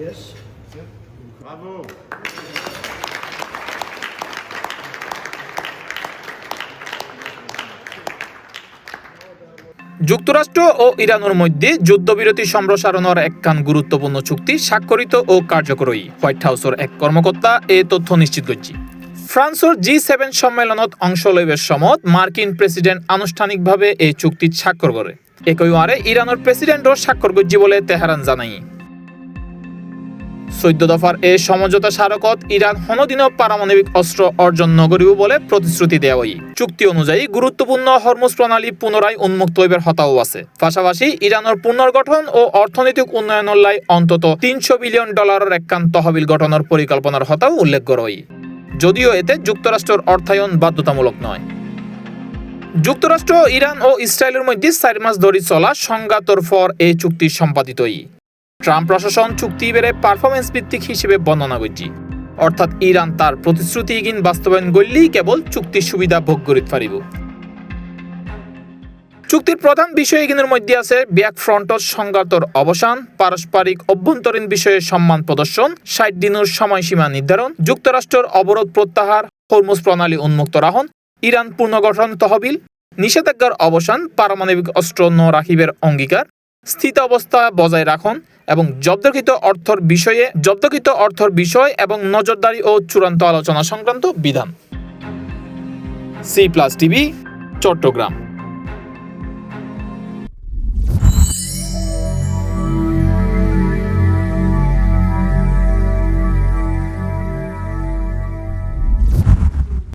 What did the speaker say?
Yes. Bravo. যুক্তরাষ্ট্র ও ইরানের মধ্যে যুদ্ধবিরতি সম্প্রসারণের একখান গুরুত্বপূর্ণ চুক্তি স্বাক্ষরিত ও কার্যকরী, হোয়াইট হাউসের এক কর্মকর্তা এই তথ্য নিশ্চিত করছে। ফ্রান্সের G7 সম্মেলনত অংশ লইবার সময় মার্কিন প্রেসিডেন্ট আনুষ্ঠানিকভাবে এই চুক্তি স্বাক্ষর করে। একই ওয়ারে ইরানের প্রেসিডেন্টও স্বাক্ষর করছে বলে তেহরান জানায়। 14 দফার এই সমঝোতা স্মারকত ইরান কোনোদিনও পারমাণবিক অস্ত্র অর্জন নগরীব বলে প্রতিশ্রুতি দেওয়া হয়। চুক্তি অনুযায়ী গুরুত্বপূর্ণ হরমুজ প্রণালী পুনরায় উন্মুক্ত হইবার হতাও আছে। পাশাপাশি ইরানের পুনর্গঠন ও অর্থনৈতিক উন্নয়নের লাই অন্তত $300 বিলিয়ন একখান তহবিল গঠনের পরিকল্পনার হতাও উল্লেখ করা হয়। যদিও এতে যুক্তরাষ্ট্রের অর্থায়ন বাধ্যতামূলক নয়। যুক্তরাষ্ট্র, ইরান ও ইসরায়েলের মধ্যে 4 মাস ধরে চলা সংঘাতের পর এই চুক্তি সম্পাদিত হয়। ট্রাম্প প্রশাসন চুক্তি বেড়ে পারফরমেন্স ভিত্তিক হিসেবে বর্ণনা করছে, অর্থাৎ ইরান তার প্রতিশ্রুতি বাস্তবায়ন করলেই কেবল চুক্তির সুবিধা ভোগ করিতে পারিব। চুক্তির প্রধান বিষয় এগুলোর মধ্যে আছে ব্যাক ফ্রন্টর সংঘাতের অবসান, পারস্পরিক অভ্যন্তরীণ বিষয়ে সম্মান প্রদর্শন, 60 দিনের সময়সীমা নির্ধারণ, যুক্তরাষ্ট্রের অবরোধ প্রত্যাহার, হরমুজ প্রণালী উন্মুক্ত রাখুন, ইরান পুনর্গঠন তহবিল, নিষেধাজ্ঞার অবসান, পারমাণবিক অস্ত্র ন রাখিবের অঙ্গীকার, স্থিতাবস্থা বজায় রাখুন এবং জব্দকৃত অর্থের বিষয় এবং নজরদারি ও চূড়ান্ত আলোচনা সংক্রান্ত বিধান। C+ TV, Chittagong.